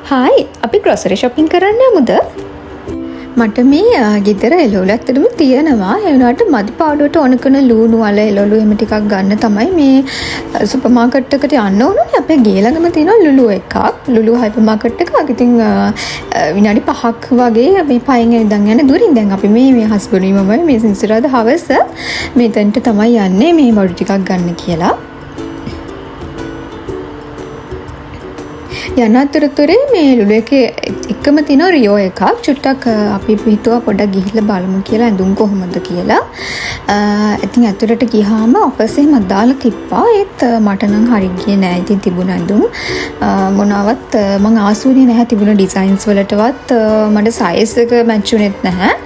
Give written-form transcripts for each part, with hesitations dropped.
Hi අපි grocery shopping කරන්න යමුද? මට මේ ගෙදර එළවලු ඇත්තටම තියෙනවා. ඒ වුණාට මදි පාඩුවට ඕන කරන ලූණු වල එළවලු එහෙම ටිකක් ගන්න තමයි මේ සුපර් මාකට් එකට යන්න ඕනේ. අපේ ගේ ළඟම තියෙනවා ලුලු එකක්. ලුලු හයිපර් මාකට් එකක්. ඉතින් විනාඩි 5ක් වගේ මේ පයින් ඉඳන් යන දුරින් දැන් අපි මේ හස්බන්ඩ් මමයි මේ සින්සිරාද හවස මෙතනට තමයි යන්නේ මේ බඩු ටිකක් ගන්න කියලා. යන අතරතුරේ මේ ලුලු එකේ එකම තියෙන රියෝ එකක් චුට්ටක් අපි හිතුවා පොඩ්ඩක් ගිහිල්ලා බලමු කියලා ඇඳුම් කොහොමද කියලා. ඉතින් ඇතුළට ගියාම ඔෆර්ස් එහෙම දාලා තිබ්බා. ඒත් මට නම් හරි ගියේ නෑ. ඉතින් තිබුණ ඇඳුම් මොනවත් මම ආසුනේ නැහැ තිබුණ ඩිසයින්ස් වලටවත් මට සයිස් එක මැච් වුණෙත් නැහැ.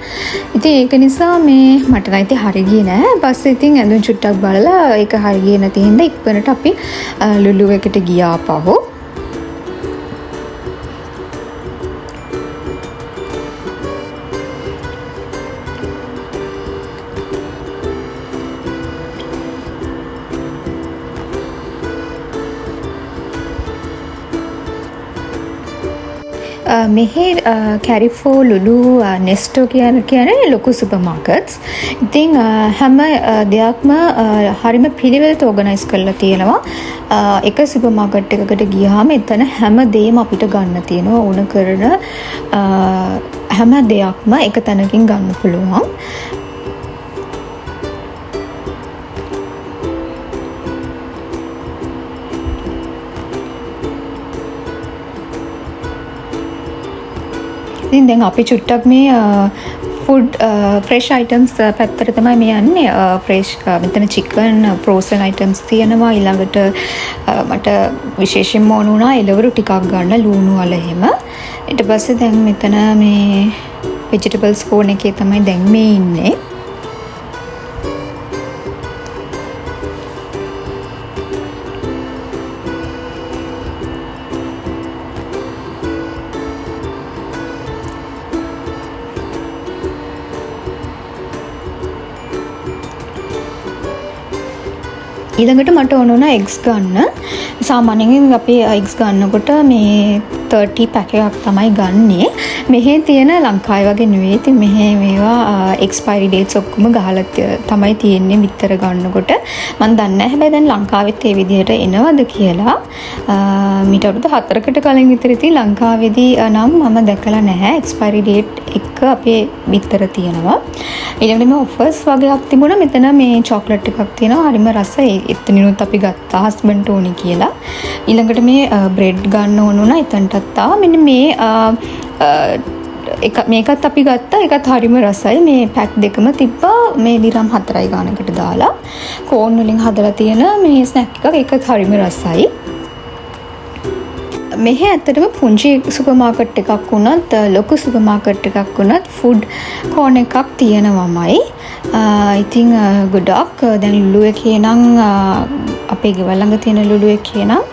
ඉතින් ඒක නිසා මේ මට නම් ඉතින් හරි ගියේ නෑ. පස්සේ ඉතින් ඇඳුම් චුට්ටක් බලලා ඒක හරි ගියේ නැති හින්දා ඉක්මනට අපි ලුලු එකට ගියා ආපහු. මෙහි කැරිෆෝ ලුලු නෙස්ටෝ කියන්නේ ලොකු සුපර් මාකට්ස්. ඉතින් හැම දෙයක්ම හරිම පිළිවෙලට ඕගනයිස් කරලා තියෙනවා. එක සුපර් මාකට් එකකට ගියාම එතන හැම දෙයක්ම අපිට ගන්න තියෙනවා. ඕන කරන හැම දෙයක්ම එක තැනකින් ගන්න පුළුවන්. ඉතින් දැන් අපි චුට්ටක් මේ ෆුඩ් ෆ්‍රෙෂ් අයිටම්ස් පැත්තට තමයි මේ යන්නේ. ෆ්‍රෙෂ් මෙතන චිකන් ෆ්‍රෝසන් අයිටම්ස් තියෙනවා. ඊළඟට මට විශේෂයෙන්ම ඕන වුණා එළවලු ටිකක් ගන්න ලූණු වල එහෙම. ඊට පස්සේ දැන් මෙතන මේ ভেජිටබල්ස් කෝන් එකේ තමයි දැන් මේ ඉන්නේ. ඊළඟට මට ඕන වුණා එග්ස් ගන්න. සාමාන්‍යයෙන් අපි එග්ස් ගන්නකොට මේ 30 පැක් එකක් තමයි ගන්නෙ. මෙහි තියෙන ලංකාවේ වගේ නෙවෙයි. ඉතින් මෙහි මේවා එක්ස්පයරි ඩේට්ස් ඔක්කොම ගහලා තමයි තියෙන්නේ විතර ගන්නකොට. මම දන්නේ නැහැ හැබැයි දැන් ලංකාවෙත් ඒ විදිහට එනවද කියලා. මීට අවුරුදු 4කට කලින් විතර ඉතින් ලංකාවේදී නම් මම දැකලා නැහැ. එක්ස්පයරි ඩේට් එක අපේ විතර තියෙනවා. ඊළඟට මේ ඔෆර්ස් වගේක් තිබුණා. මෙතන මේ චොක්ලට් එකක් තියෙනවා. හරිම රසයි. එතනිනුත් අපි ගත්තා හස්බන්ඩ් ඕනි කියලා. ඊළඟට මේ බ්‍රෙඩ් ගන්න ඕන වුණා. එතනටත් ආවා. මෙන්න මේ මේකත් අපි ගත්තා. ඒකත් හරිම රසයි. මේ පැක් දෙකම තිබ්බා මේ දිරම් 4යි ගානකට දාලා. කෝන් වලින් හදලා තියෙන මේ ස්නැක් එකක්. ඒකත් හරිම රසයි. මෙහි ඇත්තටම පුංචි සුපර් මාකට් එකක් වුණත් ලොකු සුපර් මාකට් එකක් වුණත් ෆුඩ් කෝන් එකක් තියෙනවමයි. ඉතින් ගොඩක් දැන් ලුලු එකේ නම් අපේ ගෙවල් ළඟ තියෙන ලුලු එකේ නම්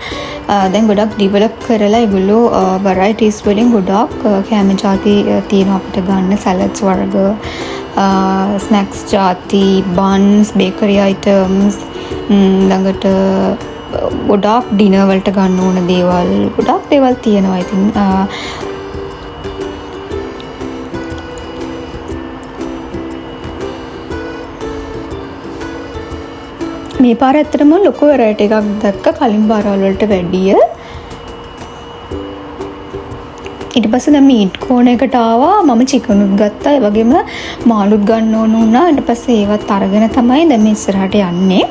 දැන් ගොඩක් ඩිවලොප් කරලා ඒගොල්ලෝ වැරයිටිස් වලින් ගොඩක් කෑම ಜಾති තියෙනවා අපිට ගන්න. සැලඩ්ස් වර්ග, ස්නැක්ස් ಜಾති, බන්ස්, බේකරි අයිටම්ස්, ළඟට ගොඩක් ඩිනර් වලට ගන්න ඕන දේවල් ගොඩක් දේවල් තියෙනවා. ඉතින් මේ පාර ඇත්තටම ලොකු වෙරයිටි එකක් දැක්ක කලින් පාරවල් වලට වැඩිය. ඊට පස්සේ දැන් මීට් කෝන් එකට ආවා. මම චිකනුත් ගත්තා. ඒ වගේම මාළුත් ගන්න ඕන වුණා. ඊට පස්සේ ඒවත් අරගෙන තමයි දැන් මේ ඉස්සරහට යන්නේ.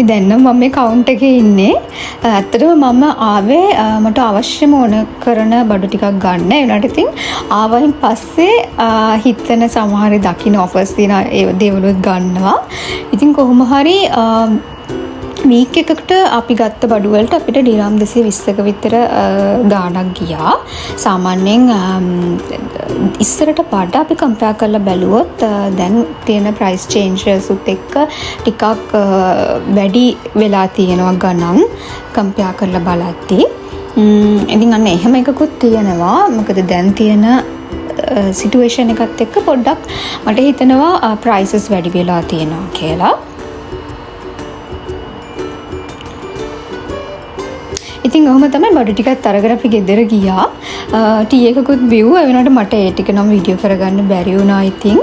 දැන් නම් මම මේ කවුන්ට් එකේ ඉන්නේ. ඇත්තටම මම ආවේ මට අවශ්‍යම ඕන කරන බඩු ටිකක් ගන්න. ඒ වුණාට ඉතින් ආවයින් පස්සේ හිතන සමහර දකින්න ඔෆර්ස් තියෙන ඒ දේවලුත් ගන්නවා. ඉතින් කොහොම හරි වීක් එකකට අපි ගත්ත බඩු වලට අපිට ඩිරම් 220ක විතර ගාණක් ගියා. සාමාන්‍යයෙන් ඉස්සරට වඩා අපි කම්පෙයාර් කරලා බැලුවොත් දැන් තියෙන ප්‍රයිස් චේන්ජස් උත් එක්ක ටිකක් වැඩි වෙලා තියෙනවා ගණන් කම්පෙයාර් කරලා බලද්දී. ඉතින් අන්න එහෙම එකකුත් තියෙනවා. මොකද දැන් තියෙන සිටුේෂන් එකත් එක්ක පොඩ්ඩක් මට හිතෙනවා ප්‍රයිසස් වැඩි වෙලා තියෙනවා කියලා. ඉතින් ඔහොම තමයි බඩු ටිකත් අරගෙන අපි ගෙදර ගියා. ටී එකකුත් බිව්වා. ඒ වෙනාට මට ඒ ටික නම් වීඩියෝ කරගන්න බැරි වුණා ඉතින්.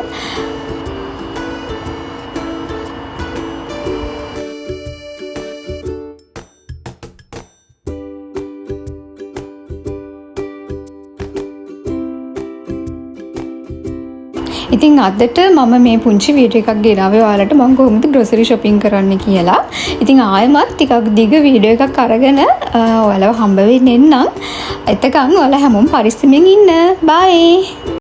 ඉතින් අදට මම මේ පුංචි වීඩියෝ එකක් ගෙනාවේ ඔයාලට මම කොහොමද ග්‍රොසරි shopping කරන්න කියලා. ඉතින් ආයෙමත් ටිකක් දිග වීඩියෝ එකක් අරගෙන ඔයාලව හම්බ වෙන්න එන්නම්. එතකන් ඔයාලා හැමෝම පරිස්සමෙන් ඉන්න. බයි.